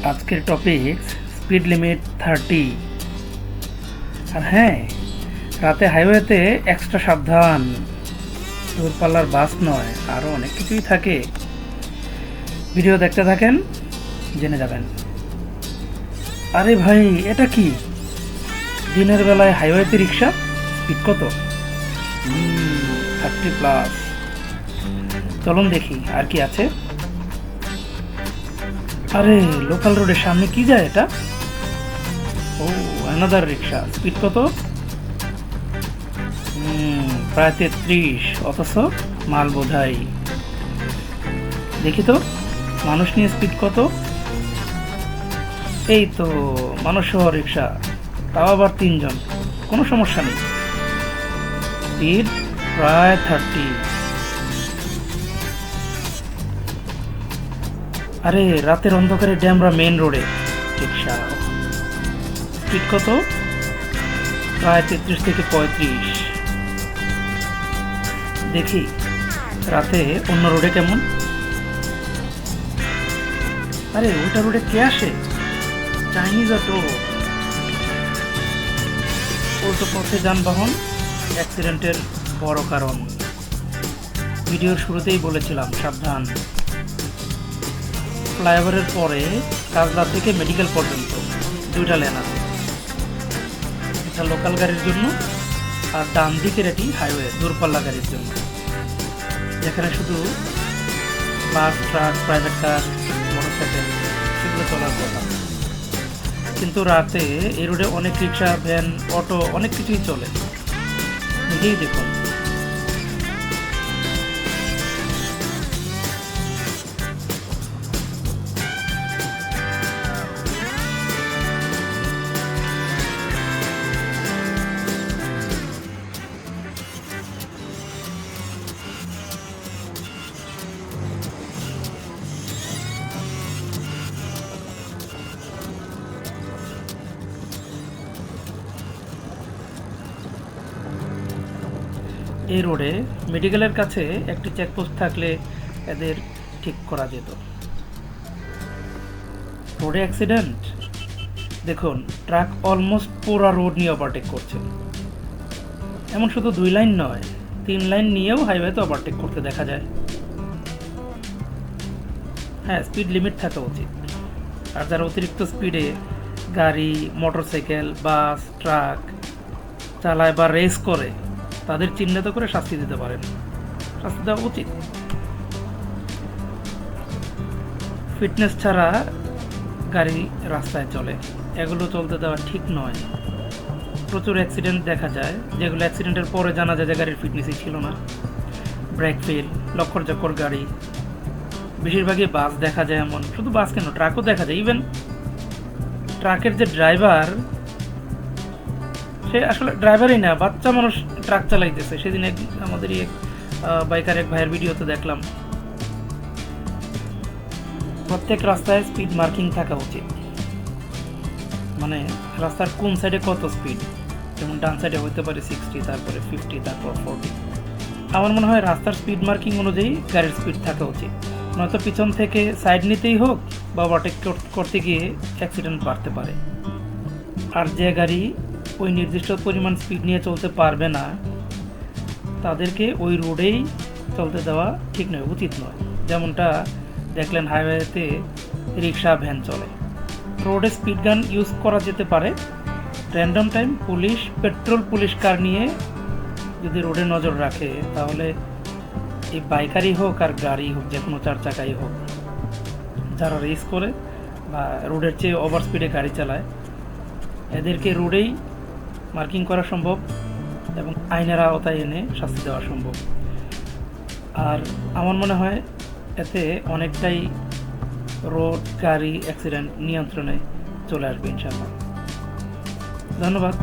আজকের topic speed limit 30। আর হ্যাঁ, রাতে হাইওয়েতে এক্সট্রা সাবধান, দূরপাল্লার বাস নয়, আরও অনেক কিছুই থাকে। ভিডিও দেখতে থাকেন, জেনে যাবেন। আরে ভাই, এটা কি? দিনের বেলায় হাইওয়েতে রিক্সা, স্পিড কত? 30+। চলুন দেখি আর কি আছে। আরে, লোকাল রোডের সামনে কি যায় এটা? ও, অ্যানাদার রিক্সা, স্পিড কত? প্রায় 33, অথচ মাল বোঝাই। দেখি তো, মানুষ নিয়ে স্পিড কত? এই তো, মানুষ সহ রিক্সা, তাও আবার 3 জন, কোনো সমস্যা নেই। স্পিড প্রায় 30। আরে, রাতের অন্ধকারে ড্যামরা মেন রোডে রিক্সা, স্পিড কত? প্রায় 33 থেকে 35। দেখি রাতে অন্য রোডে কেমন। আরে, ওইটা রোডে কে আসে? Chinese auto. উল্টো পথে যানবাহন অ্যাক্সিডেন্টের বড় কারণ। ভিডিওর শুরুতেই বলেছিলাম, সাবধান। ফ্লাইওভারের পরে কাজলা থেকে মেডিকেল পর্যন্ত 2টা লেন আছে। এটা লোকাল গাড়ির জন্য, আর ডান দিকের এটি হাইওয়ে, দূরপাল্লা গাড়ির জন্য, যেখানে শুধু বাস, ট্রাক, প্রাইভেট কার, মোটরসাইকেল সেগুলো চলার কথা। কিন্তু রাতে এই রোডে অনেক রিক্সা, ভ্যান, অটো, অনেক কিছুই চলে। নিজেই দেখুন। এই রোডে মেডিকেলের কাছে একটি চেকপোস্ট থাকলে এদের ঠিক করা যেত। রোডে অ্যাক্সিডেন্ট দেখুন, ট্রাক অলমোস্ট পুরো রোড নিয়ে ওভারটেক করছে। এমন শুধু 2 লাইন নয়, 3 লাইন নিয়েও হাইওয়েতে ওভারটেক করতে দেখা যায়। হ্যাঁ, স্পিড লিমিট থাকা উচিত। আর যারা অতিরিক্ত স্পিডে গাড়ি, মোটরসাইকেল, বাস, ট্রাক চালায় বা রেস করে, তাদের চিহ্নিত করে শাস্তি দিতে পারেন। শাস্তি দেওয়া উচিত। ফিটনেস ছাড়া গাড়ি রাস্তায় চলে, এগুলো চলতে দেওয়া ঠিক নয়। প্রচুর অ্যাক্সিডেন্ট দেখা যায়, যেগুলো অ্যাক্সিডেন্টের পরে জানা যায় যে গাড়ির ফিটনেসই ছিল না। ব্রেক ফেল, লক্কর চক্কর গাড়ি, বেশিরভাগই বাস দেখা যায়। এমন শুধু বাস কেন, ট্রাকও দেখা যায়। ইভেন ট্রাকের যে ড্রাইভার, সে আসলে ড্রাইভারই না, বাচ্চা মানুষ ট্রাক চালাইতেছে। সেদিন আমাদেরই এক বাইকার এক ভাইয়ের ভিডিওতে দেখলাম। প্রত্যেক রাস্তায় স্পিড মার্কিং থাকা উচিত, মানে রাস্তার কোন সাইডে কত স্পিড। যেমন ডান সাইডে হইতে পারে 60, তারপরে 50, তারপর 40। আমার মনে হয় রাস্তার স্পিড মার্কিং অনুযায়ী গাড়ির স্পিড থাকা উচিত। নয়তো পিছন থেকে সাইড নিতেই হোক বা ওভারটেক করতে গিয়ে অ্যাক্সিডেন্ট বাড়তে পারে। আর যে গাড়ি ওই নির্দিষ্ট পরিমাণ স্পিড নিয়ে চলতে পারবে না, তাদেরকে ওই রোডেই চলতে দেওয়া ঠিক নয়, উচিত নয়। যেমনটা দেখলেন হাইওয়েতে রিক্সা, ভ্যান চলে। রোডে স্পিড গান ইউজ করা যেতে পারে। Random time police, petrol police কার নিয়ে যদি রোডে নজর রাখে, তাহলে এই বাইকারই হোক আর গাড়ি হোক, যে কোনো 4 চাকাই হোক, যারা রেস করে বা রোডের চেয়ে ওভার স্পিডে গাড়ি চালায়, এদেরকে রোডেই মার্কিং করা সম্ভব এবং আইনের আওতায় এনে শাস্তি দেওয়া সম্ভব। আর আমার মনে হয় এতে অনেকটাই রোড, গাড়ি অ্যাক্সিডেন্ট নিয়ন্ত্রণে চলে আসবে ইনশাআল্লাহ। ধন্যবাদ।